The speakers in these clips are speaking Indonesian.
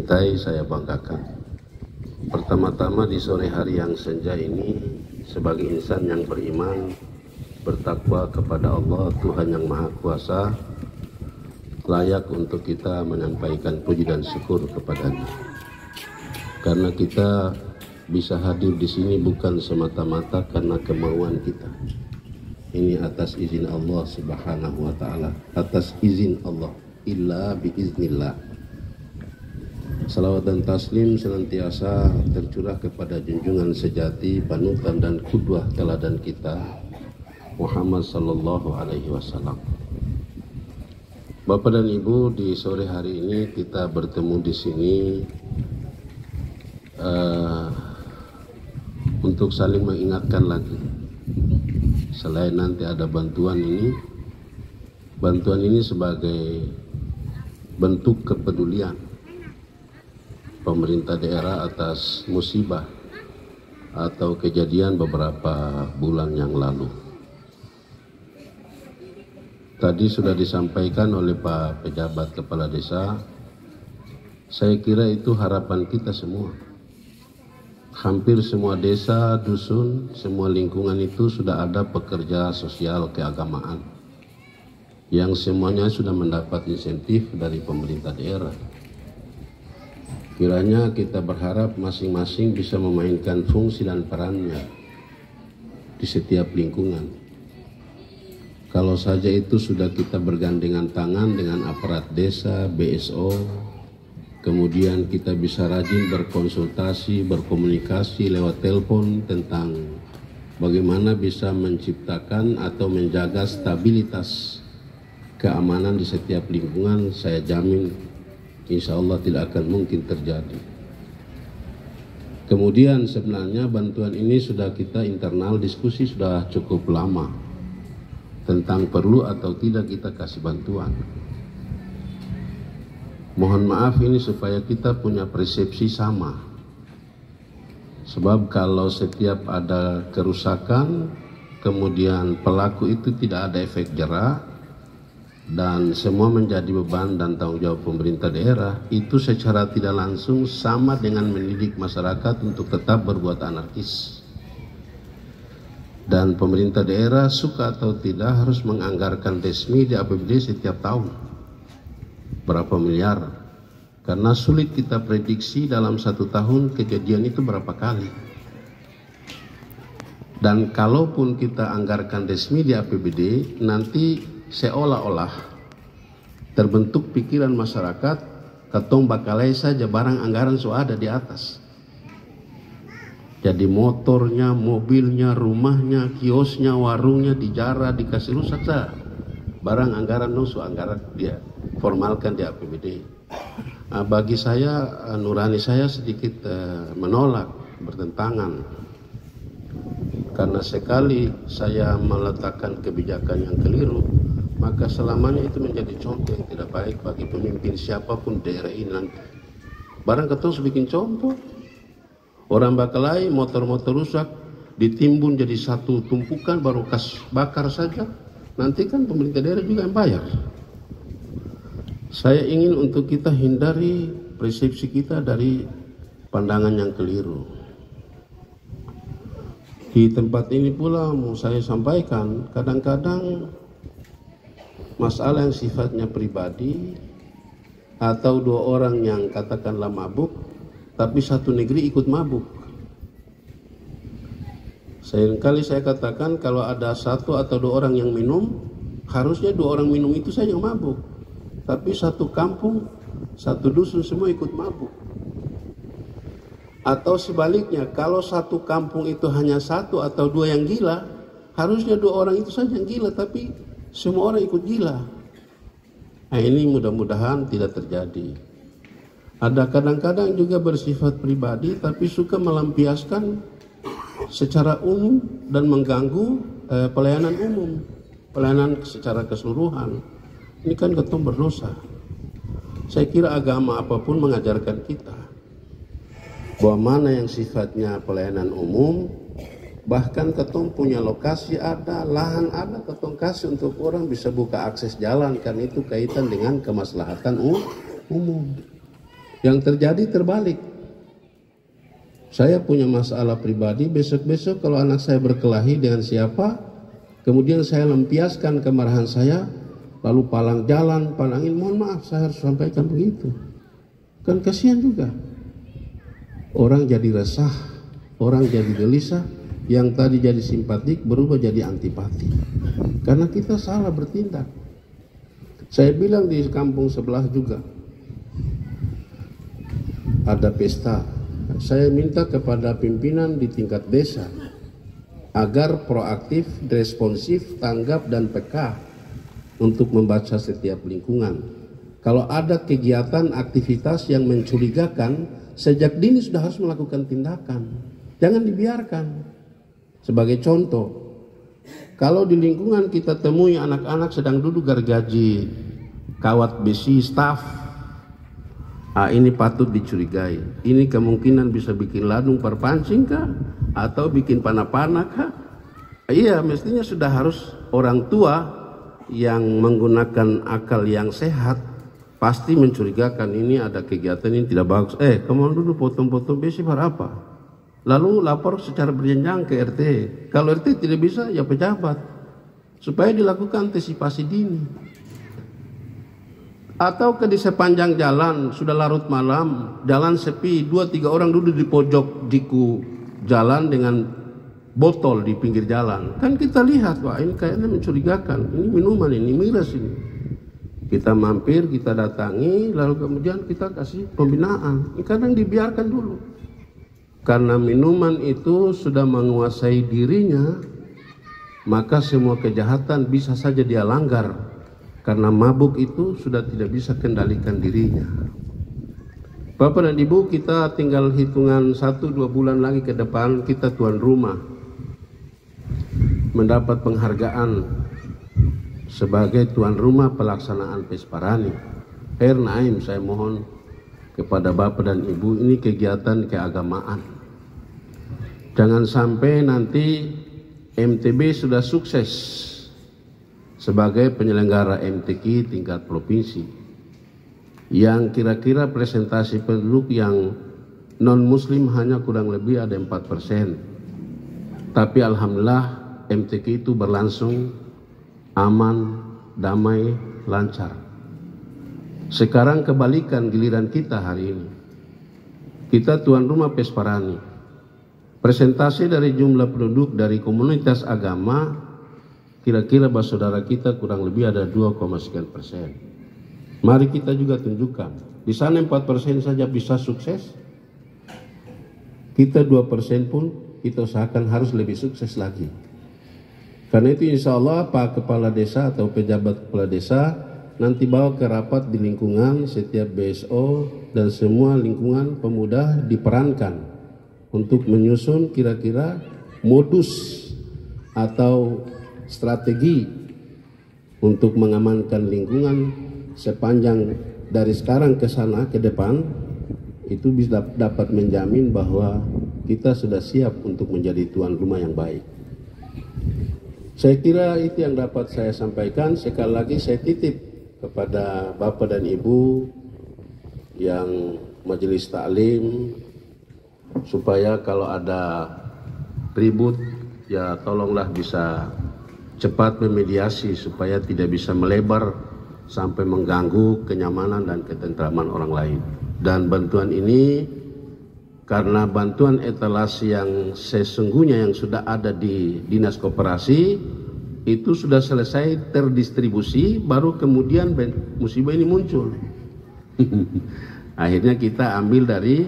cintai, saya banggakan. Pertama-tama di sore hari yang senja ini, sebagai insan yang beriman, bertakwa kepada Allah, Tuhan yang Maha Kuasa, layak untuk kita menyampaikan puji dan syukur kepadanya. Karena kita bisa hadir di sini bukan semata-mata karena kemauan kita. Ini atas izin Allah Subhanahu wa taala, atas izin Allah, illa biiznillah. Salawat dan taslim senantiasa tercurah kepada junjungan sejati, panutan dan qudwah teladan kita, Muhammad sallallahu alaihi wasallam. Bapak dan Ibu, di sore hari ini kita bertemu di sini untuk saling mengingatkan lagi. Selain nanti ada bantuan ini sebagai bentuk kepedulian pemerintah daerah atas musibah atau kejadian beberapa bulan yang lalu. Tadi sudah disampaikan oleh Pak Pejabat Kepala Desa, saya kira itu harapan kita semua. Hampir semua desa, dusun, semua lingkungan itu sudah ada pekerja sosial keagamaan yang semuanya sudah mendapat insentif dari pemerintah daerah. Kiranya kita berharap masing-masing bisa memainkan fungsi dan perannya di setiap lingkungan. Kalau saja itu sudah kita bergandengan tangan dengan aparat desa, BSO, kemudian kita bisa rajin berkonsultasi, berkomunikasi lewat telepon tentang bagaimana bisa menciptakan atau menjaga stabilitas keamanan di setiap lingkungan, saya jamin insya Allah tidak akan mungkin terjadi. Kemudian sebenarnya bantuan ini sudah kita internal diskusi sudah cukup lama tentang perlu atau tidak kita kasih bantuan. Mohon maaf ini supaya kita punya persepsi sama. Sebab kalau setiap ada kerusakan, kemudian pelaku itu tidak ada efek jera, dan semua menjadi beban dan tanggung jawab pemerintah daerah, itu secara tidak langsung sama dengan mendidik masyarakat untuk tetap berbuat anarkis. Dan pemerintah daerah suka atau tidak harus menganggarkan resmi di APBD setiap tahun. Berapa miliar? Karena sulit kita prediksi dalam satu tahun kejadian itu berapa kali. Dan kalaupun kita anggarkan resmi di APBD, nanti seolah-olah terbentuk pikiran masyarakat, ketong bakalai saja barang anggaran so ada di atas. Jadi motornya, mobilnya, rumahnya, kiosnya, warungnya dijara, dikasih rusak saja. Barang anggaran so anggaran dia formalkan di APBD. Bagi saya, nurani saya sedikit menolak, bertentangan. Karena sekali saya meletakkan kebijakan yang keliru, maka selamanya itu menjadi contoh yang tidak baik bagi pemimpin siapapun daerah ini nanti. Barang ketong bikin contoh, orang bakalai motor-motor rusak ditimbun jadi satu tumpukan baru kas bakar saja, nanti kan pemerintah daerah juga yang bayar. Saya ingin untuk kita hindari persepsi kita dari pandangan yang keliru. Di tempat ini pula mau saya sampaikan, kadang-kadang masalah yang sifatnya pribadi atau dua orang yang katakanlah mabuk, tapi satu negeri ikut mabuk. Seringkali saya katakan kalau ada satu atau dua orang yang minum, harusnya dua orang minum itu saja yang mabuk. Tapi satu kampung, satu dusun semua ikut mabuk. Atau sebaliknya, kalau satu kampung itu hanya satu atau dua yang gila, harusnya dua orang itu saja yang gila, tapi semua orang ikut gila. Nah, ini mudah-mudahan tidak terjadi. Ada kadang-kadang juga bersifat pribadi, tapi suka melampiaskan secara umum dan mengganggu pelayanan umum, pelayanan secara keseluruhan. Ini kan ketong berdosa. Saya kira agama apapun mengajarkan kita bahwa mana yang sifatnya pelayanan umum, bahkan ketong punya lokasi ada, lahan ada, ketong kasih untuk orang bisa buka akses jalan, kan itu kaitan dengan kemaslahatan umum. Yang terjadi terbalik. Saya punya masalah pribadi, besok-besok kalau anak saya berkelahi dengan siapa, kemudian saya lampiaskan kemarahan saya, lalu palang jalan, palangin, mohon maaf saya harus sampaikan begitu. Kan kasihan juga. Orang jadi resah, orang jadi gelisah, yang tadi jadi simpatik berubah jadi antipati. Karena kita salah bertindak. Saya bilang di kampung sebelah juga, ada pesta. Saya minta kepada pimpinan di tingkat desa agar proaktif, responsif, tanggap dan peka untuk membaca setiap lingkungan. Kalau ada kegiatan, aktivitas yang mencurigakan, sejak dini sudah harus melakukan tindakan. Jangan dibiarkan. Sebagai contoh, kalau di lingkungan kita temui anak-anak sedang duduk gergaji, kawat besi, staf, ini patut dicurigai. Ini kemungkinan bisa bikin ladung perpancing kah? Atau bikin panah-panah kah? Iya, mestinya sudah harus orang tua yang menggunakan akal yang sehat pasti mencurigakan ini ada kegiatan ini tidak bagus. Kamu dulu potong-potong besi apa? Lalu lapor secara berjenjang ke RT. Kalau RT tidak bisa, ya pejabat. Supaya dilakukan antisipasi dini. Atau di sepanjang jalan, sudah larut malam, jalan sepi, 2-3 orang duduk di pojok diku jalan dengan botol di pinggir jalan. Kan kita lihat, wah ini kayaknya mencurigakan. Ini minuman, ini miras ini. Kita mampir, kita datangi, lalu kemudian kita kasih pembinaan. Kadang dibiarkan dulu. Karena minuman itu sudah menguasai dirinya, maka semua kejahatan bisa saja dia langgar. Karena mabuk itu sudah tidak bisa kendalikan dirinya. Bapak dan Ibu, kita tinggal hitungan 1-2 bulan lagi ke depan, kita tuan rumah. Mendapat penghargaan sebagai tuan rumah pelaksanaan Pesparani. Khair Naim, saya mohon kepada Bapak dan Ibu, ini kegiatan keagamaan. Jangan sampai nanti MTB sudah sukses sebagai penyelenggara MTQ tingkat provinsi, yang kira-kira presentasi penduduk yang non-muslim hanya kurang lebih ada 4%. Tapi alhamdulillah MTQ itu berlangsung aman, damai, lancar. Sekarang kebalikan giliran kita hari ini. Kita tuan rumah Pesparani. Presentasi dari jumlah penduduk dari komunitas agama, kira-kira saudara kita kurang lebih ada 2,sekian%. Mari kita juga tunjukkan. Di sana 4% saja bisa sukses. Kita 2% pun kita usahakan harus lebih sukses lagi. Karena itu insya Allah Pak Kepala Desa atau pejabat Kepala Desa nanti bawa ke rapat di lingkungan, setiap BSO dan semua lingkungan pemuda diperankan untuk menyusun kira-kira modus atau strategi untuk mengamankan lingkungan sepanjang dari sekarang ke sana ke depan. Itu bisa dapat menjamin bahwa kita sudah siap untuk menjadi tuan rumah yang baik. Saya kira itu yang dapat saya sampaikan. Sekali lagi saya titip kepada Bapak dan Ibu yang majelis taklim, supaya kalau ada ribut ya tolonglah bisa cepat memediasi supaya tidak bisa melebar sampai mengganggu kenyamanan dan ketentraman orang lain. Dan bantuan ini karena bantuan etalase yang sesungguhnya yang sudah ada di Dinas Koperasi itu sudah selesai terdistribusi, baru kemudian musibah ini muncul. Akhirnya kita ambil dari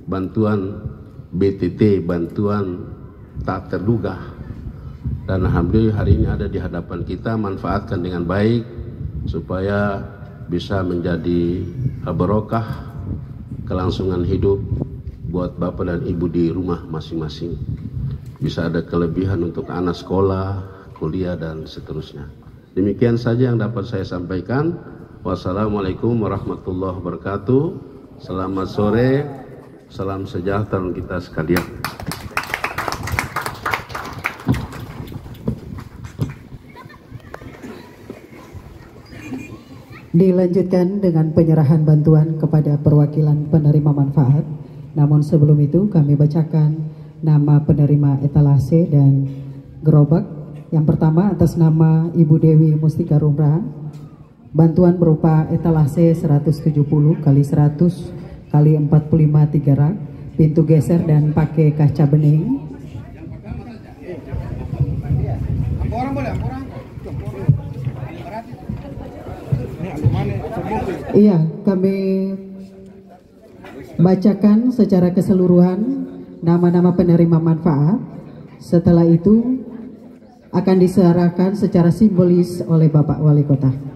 bantuan BTT, bantuan tak terduga. Dan alhamdulillah hari ini ada di hadapan kita, manfaatkan dengan baik supaya bisa menjadi barokah kelangsungan hidup buat Bapak dan Ibu di rumah masing-masing. Bisa ada kelebihan untuk anak sekolah, kuliah dan seterusnya. Demikian saja yang dapat saya sampaikan. Wassalamualaikum warahmatullahi wabarakatuh. Selamat sore, salam sejahtera untuk kita sekalian. Dilanjutkan dengan penyerahan bantuan kepada perwakilan penerima manfaat. Namun sebelum itu kami bacakan nama penerima etalase dan gerobak. Yang pertama atas nama Ibu Dewi Mustika Rumra, bantuan berupa etalase 170 x 100 x 45 3 rak, pintu geser dan pakai kaca bening. Iya, kami bacakan secara keseluruhan nama-nama penerima manfaat. Setelah itu akan diserahkan secara simbolis oleh Bapak Wali Kota.